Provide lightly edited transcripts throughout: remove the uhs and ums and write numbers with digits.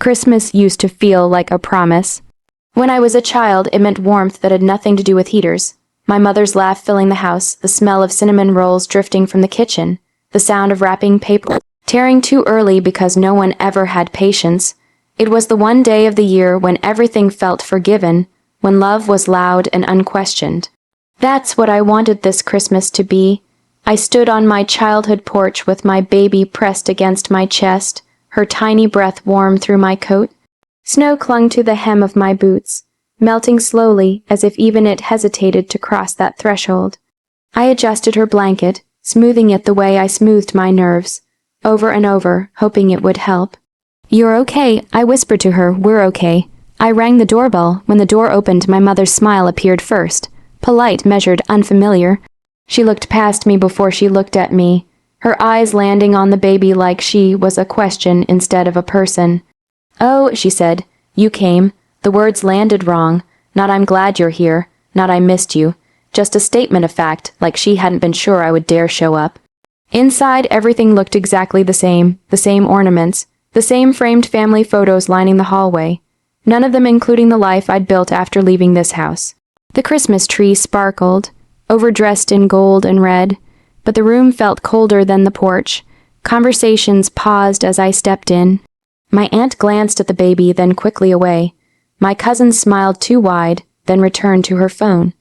Christmas used to feel like a promise. When I was a child, it meant warmth that had nothing to do with heaters. My mother's laugh filling the house, the smell of cinnamon rolls drifting from the kitchen, the sound of wrapping paper, tearing too early because no one ever had patience. It was the one day of the year when everything felt forgiven, when love was loud and unquestioned. That's what I wanted this Christmas to be. I stood on my childhood porch with my baby pressed against my chest, her tiny breath warm through my coat. Snow clung to the hem of my boots, melting slowly as if even it hesitated to cross that threshold. I adjusted her blanket, smoothing it the way I smoothed my nerves, over and over, hoping it would help. "You're okay," I whispered to her. "We're okay." I rang the doorbell. When the door opened, my mother's smile appeared first. Polite, measured, unfamiliar. She looked past me before she looked at me, her eyes landing on the baby like she was a question instead of a person. "Oh," she said, "you came." The words landed wrong. Not "I'm glad you're here," not "I missed you." Just a statement of fact, like she hadn't been sure I would dare show up. Inside, everything looked exactly the same ornaments, the same framed family photos lining the hallway, none of them including the life I'd built after leaving this house. The Christmas tree sparkled, overdressed in gold and red, but the room felt colder than the porch. Conversations paused as I stepped in. My aunt glanced at the baby, then quickly away. My cousin smiled too wide, then returned to her phone.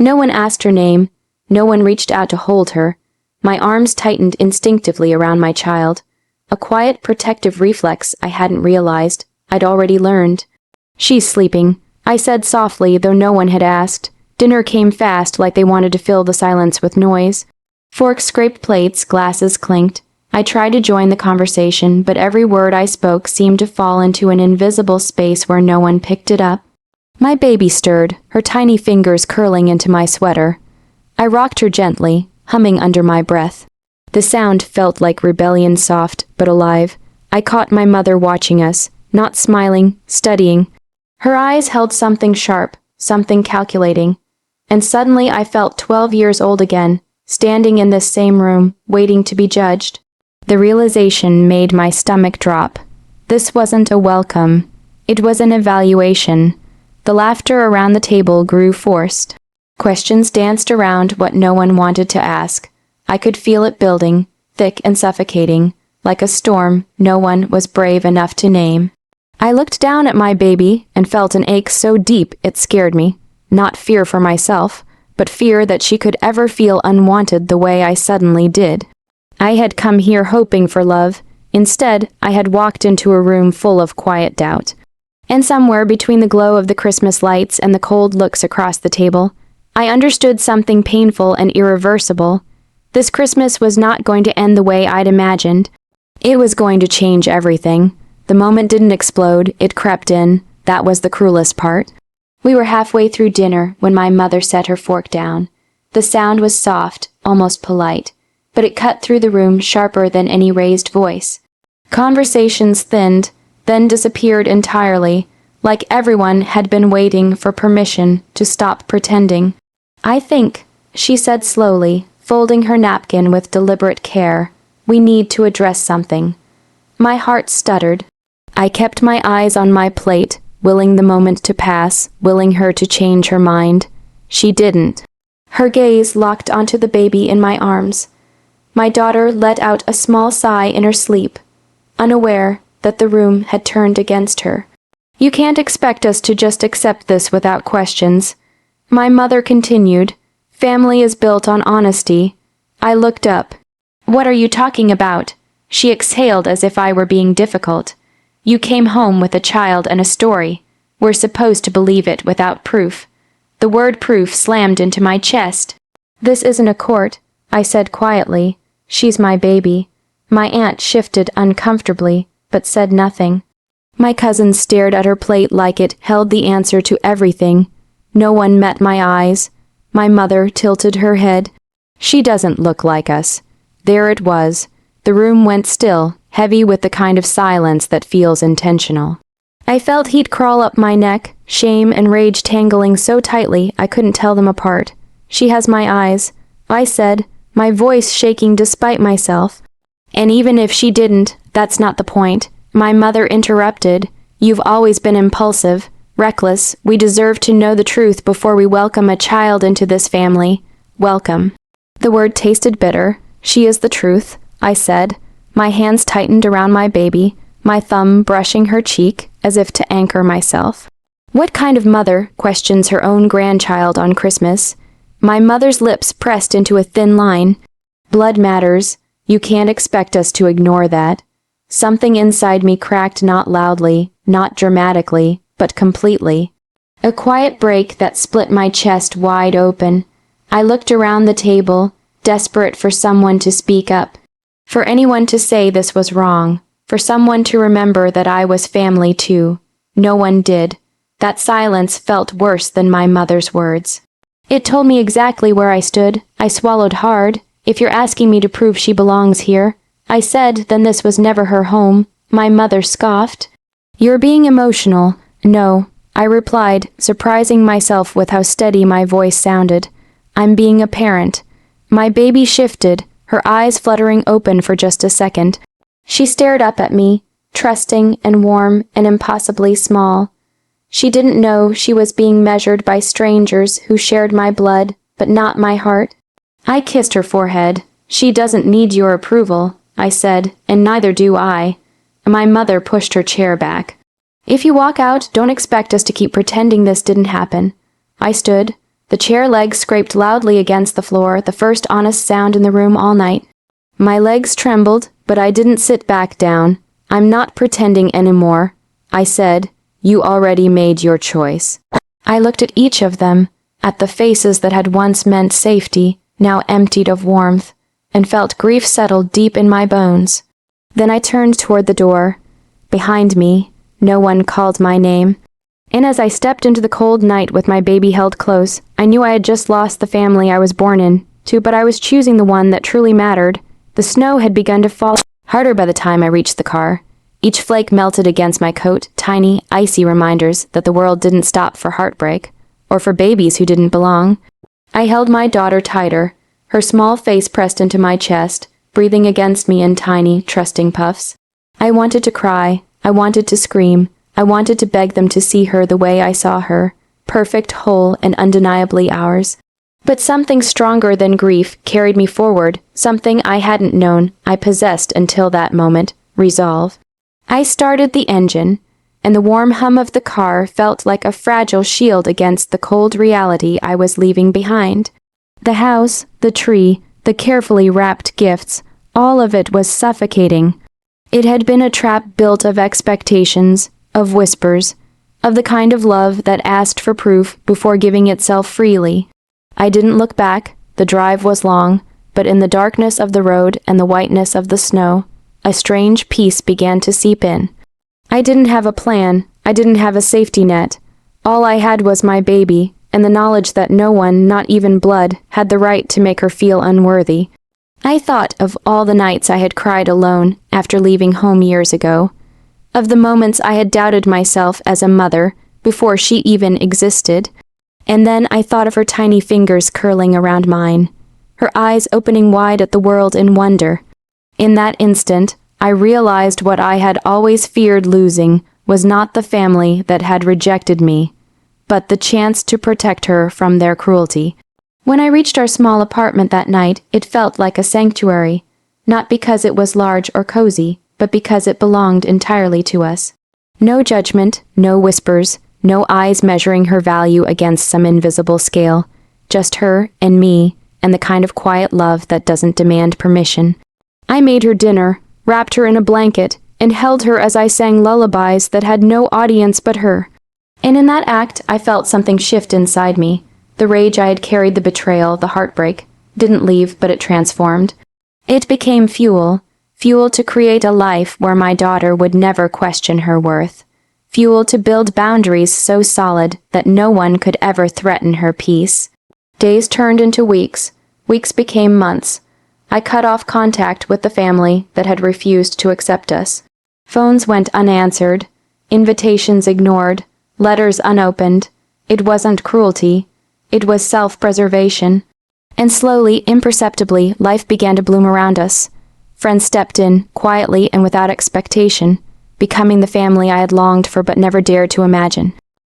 No one asked her name. No one reached out to hold her. My arms tightened instinctively around my child. A quiet, protective reflex I hadn't realized. I'd already learned. "She's sleeping," I said softly, though no one had asked. Dinner came fast, like they wanted to fill the silence with noise. Forks scraped plates, glasses clinked. I tried to join the conversation, but every word I spoke seemed to fall into an invisible space where no one picked it up. My baby stirred, her tiny fingers curling into my sweater. I rocked her gently, humming under my breath. The sound felt like rebellion, soft but alive. I caught my mother watching us, not smiling, studying. Her eyes held something sharp, something calculating. And suddenly I felt 12 years old again, standing in this same room, waiting to be judged. The realization made my stomach drop. This wasn't a welcome. It was an evaluation. The laughter around the table grew forced. Questions danced around what no one wanted to ask. I could feel it building, thick and suffocating, like a storm no one was brave enough to name. I looked down at my baby and felt an ache so deep it scared me. Not fear for myself, but fear that she could ever feel unwanted the way I suddenly did. I had come here hoping for love. Instead, I had walked into a room full of quiet doubt. And somewhere between the glow of the Christmas lights and the cold looks across the table, I understood something painful and irreversible. This Christmas was not going to end the way I'd imagined. It was going to change everything. The moment didn't explode, it crept in. That was the cruelest part. We were halfway through dinner when my mother set her fork down. The sound was soft, almost polite, but it cut through the room sharper than any raised voice. Conversations thinned, then disappeared entirely, like everyone had been waiting for permission to stop pretending. "I think," she said slowly, folding her napkin with deliberate care, "we need to address something." My heart stuttered. I kept my eyes on my plate, willing the moment to pass, willing her to change her mind. She didn't. Her gaze locked onto the baby in my arms. My daughter let out a small sigh in her sleep, unaware that the room had turned against her. "You can't expect us to just accept this without questions." My mother continued, "Family is built on honesty." I looked up. "What are you talking about?" She exhaled as if I were being difficult. "You came home with a child and a story. We're supposed to believe it without proof." The word proof slammed into my chest. "This isn't a court," I said quietly. "She's my baby." My aunt shifted uncomfortably, but said nothing. My cousin stared at her plate like it held the answer to everything. No one met my eyes. My mother tilted her head. "She doesn't look like us." There it was. The room went still, heavy with the kind of silence that feels intentional. I felt heat crawl up my neck, shame and rage tangling so tightly I couldn't tell them apart. "She has my eyes," I said, my voice shaking despite myself. "And even if she didn't, that's not the point." My mother interrupted. You've always been impulsive, reckless. We deserve to know the truth before we welcome a child into this family. Welcome." The word tasted bitter. "She is the truth," I said. My hands tightened around my baby, my thumb brushing her cheek as if to anchor myself. What kind of mother questions her own grandchild on Christmas? My mother's lips pressed into a thin line. "Blood matters. You can't expect us to ignore that." Something inside me cracked, not loudly, not dramatically, but completely. A quiet break that split my chest wide open. I looked around the table, desperate for someone to speak up, for anyone to say this was wrong, for someone to remember that I was family too. No one did. That silence felt worse than my mother's words. It told me exactly where I stood. I swallowed hard. "If you're asking me to prove she belongs here," I said, "then this was never her home." My mother scoffed. "You're being emotional." "No," I replied, surprising myself with how steady my voice sounded. "I'm being a parent." My baby shifted, her eyes fluttering open for just a second. She stared up at me, trusting and warm and impossibly small. She didn't know she was being measured by strangers who shared my blood, but not my heart. I kissed her forehead. "She doesn't need your approval," I said, "and neither do I." My mother pushed her chair back. "If you walk out, don't expect us to keep pretending this didn't happen." I stood. The chair legs scraped loudly against the floor, the first honest sound in the room all night. My legs trembled, but I didn't sit back down. "I'm not pretending anymore," I said. "You already made your choice." I looked at each of them, at the faces that had once meant safety, now emptied of warmth, and felt grief settle deep in my bones. Then I turned toward the door. Behind me, no one called my name. And as I stepped into the cold night with my baby held close, I knew I had just lost the family I was born into, but I was choosing the one that truly mattered. The snow had begun to fall harder by the time I reached the car. Each flake melted against my coat, tiny, icy reminders that the world didn't stop for heartbreak, or for babies who didn't belong. I held my daughter tighter, her small face pressed into my chest, breathing against me in tiny, trusting puffs. I wanted to cry. I wanted to scream. I wanted to beg them to see her the way I saw her, perfect, whole, and undeniably ours. But something stronger than grief carried me forward, something I hadn't known I possessed until that moment, resolve. I started the engine, and the warm hum of the car felt like a fragile shield against the cold reality I was leaving behind. The house, the tree, the carefully wrapped gifts, all of it was suffocating. It had been a trap built of expectations, of whispers, of the kind of love that asked for proof before giving itself freely. I didn't look back. The drive was long, but in the darkness of the road and the whiteness of the snow, a strange peace began to seep in. I didn't have a plan. I didn't have a safety net. All I had was my baby, and the knowledge that no one, not even blood, had the right to make her feel unworthy. I thought of all the nights I had cried alone after leaving home years ago, of the moments I had doubted myself as a mother before she even existed, and then I thought of her tiny fingers curling around mine, her eyes opening wide at the world in wonder. In that instant, I realized what I had always feared losing was not the family that had rejected me, but the chance to protect her from their cruelty. When I reached our small apartment that night, it felt like a sanctuary, not because it was large or cozy, but because it belonged entirely to us. No judgment, no whispers, no eyes measuring her value against some invisible scale, just her and me, and the kind of quiet love that doesn't demand permission. I made her dinner, wrapped her in a blanket, and held her as I sang lullabies that had no audience but her. And in that act, I felt something shift inside me. The rage I had carried, the betrayal, the heartbreak, didn't leave, but it transformed. It became fuel to create a life where my daughter would never question her worth. Fuel to build boundaries so solid that no one could ever threaten her peace. Days turned into weeks. Weeks became months. I cut off contact with the family that had refused to accept us. Phones went unanswered, invitations ignored, letters unopened. It wasn't cruelty. It was self-preservation. And slowly, imperceptibly, life began to bloom around us. Friends stepped in, quietly and without expectation. becoming the family I had longed for but never dared to imagine.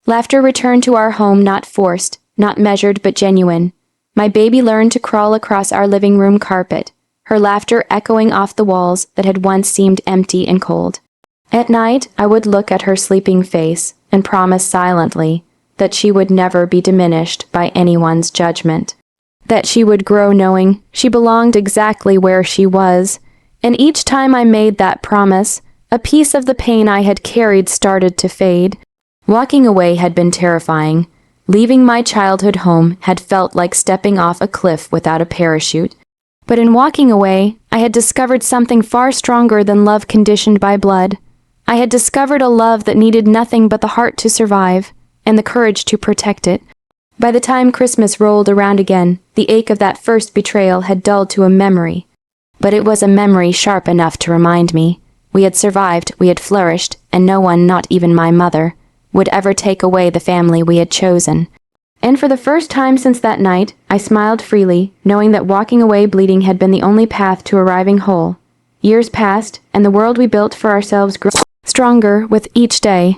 Laughter returned to our home, not forced, not measured but genuine. My baby learned to crawl across our living room carpet, her laughter echoing off the walls that had once seemed empty and cold. At night, I would look at her sleeping face and promise silently that she would never be diminished by anyone's judgment, that she would grow knowing she belonged exactly where she was, and each time I made that promise, a piece of the pain I had carried started to fade. Walking away had been terrifying. Leaving my childhood home had felt like stepping off a cliff without a parachute. But in walking away, I had discovered something far stronger than love conditioned by blood. I had discovered a love that needed nothing but the heart to survive, and the courage to protect it. By the time Christmas rolled around again, the ache of that first betrayal had dulled to a memory. But it was a memory sharp enough to remind me. We had survived, we had flourished, and no one, not even my mother, would ever take away the family we had chosen. And for the first time since that night, I smiled freely, knowing that walking away bleeding had been the only path to arriving whole. Years passed, and the world we built for ourselves grew stronger with each day.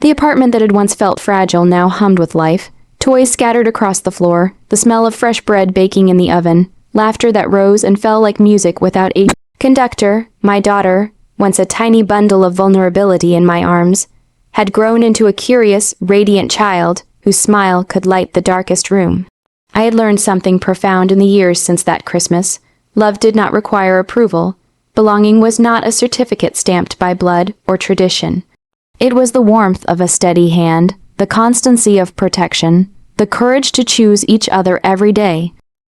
The apartment that had once felt fragile now hummed with life. Toys scattered across the floor, the smell of fresh bread baking in the oven, laughter that rose and fell like music without a conductor. My daughter, once a tiny bundle of vulnerability in my arms, had grown into a curious, radiant child whose smile could light the darkest room. I had learned something profound in the years since that Christmas. Love did not require approval. Belonging was not a certificate stamped by blood or tradition. It was the warmth of a steady hand, the constancy of protection, the courage to choose each other every day.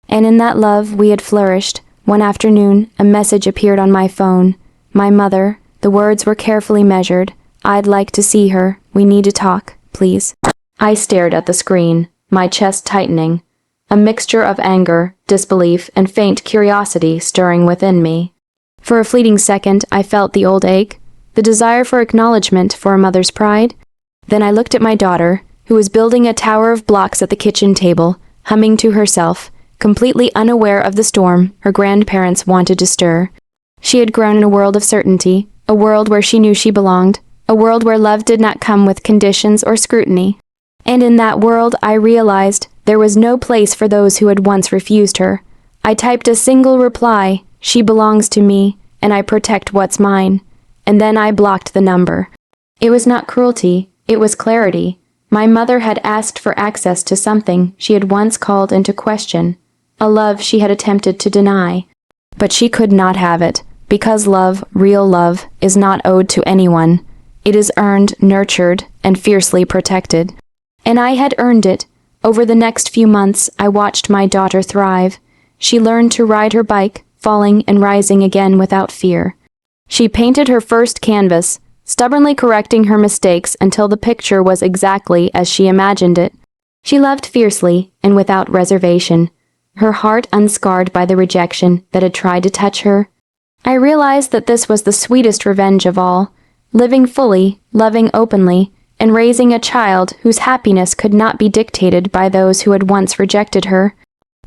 And in that love we had flourished. One afternoon, a message appeared on my phone. My mother, the words were carefully measured. "I'd like to see her. We need to talk, please." I stared at the screen, my chest tightening, a mixture of anger, disbelief, and faint curiosity stirring within me. For a fleeting second, I felt the old ache, the desire for acknowledgement, for a mother's pride. Then I looked at my daughter, who was building a tower of blocks at the kitchen table, humming to herself, completely unaware of the storm her grandparents wanted to stir. She had grown in a world of certainty, a world where she knew she belonged, a world where love did not come with conditions or scrutiny. And in that world, I realized there was no place for those who had once refused her. I typed a single reply: "She belongs to me, and I protect what's mine." And then I blocked the number. It was not cruelty, it was clarity. My mother had asked for access to something she had once called into question, a love she had attempted to deny. But she could not have it, because love, real love, is not owed to anyone. It is earned, nurtured, and fiercely protected. And I had earned it. Over the next few months, I watched my daughter thrive. She learned to ride her bike, falling and rising again without fear. She painted her first canvas, stubbornly correcting her mistakes until the picture was exactly as she imagined it. She loved fiercely and without reservation, her heart unscarred by the rejection that had tried to touch her. I realized that this was the sweetest revenge of all, living fully, loving openly, and raising a child whose happiness could not be dictated by those who had once rejected her.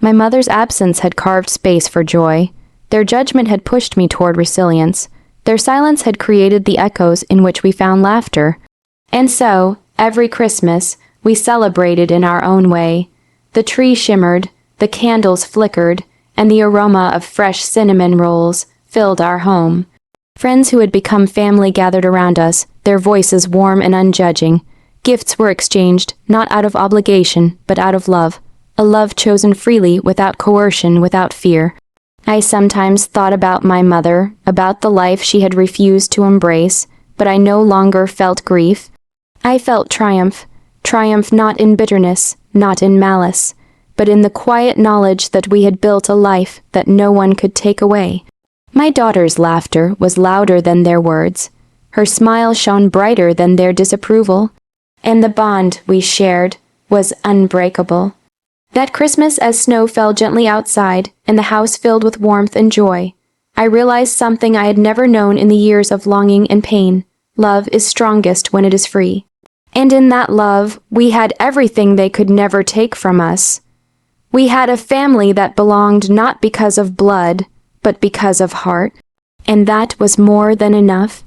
My mother's absence had carved space for joy. Their judgment had pushed me toward resilience. Their silence had created the echoes in which we found laughter. And so, every Christmas, we celebrated in our own way. The tree shimmered, the candles flickered, and the aroma of fresh cinnamon rolls filled our home. Friends who had become family gathered around us, their voices warm and unjudging. Gifts were exchanged, not out of obligation, but out of love. A love chosen freely, without coercion, without fear. I sometimes thought about my mother, about the life she had refused to embrace, but I no longer felt grief. I felt triumph. Triumph not in bitterness, not in malice, but in the quiet knowledge that we had built a life that no one could take away. My daughter's laughter was louder than their words. Her smile shone brighter than their disapproval, and the bond we shared was unbreakable. That Christmas, as snow fell gently outside and the house filled with warmth and joy, I realized something I had never known in the years of longing and pain. Love is strongest when it is free. And in that love, we had everything they could never take from us. We had a family that belonged not because of blood, but because of heart. And that was more than enough.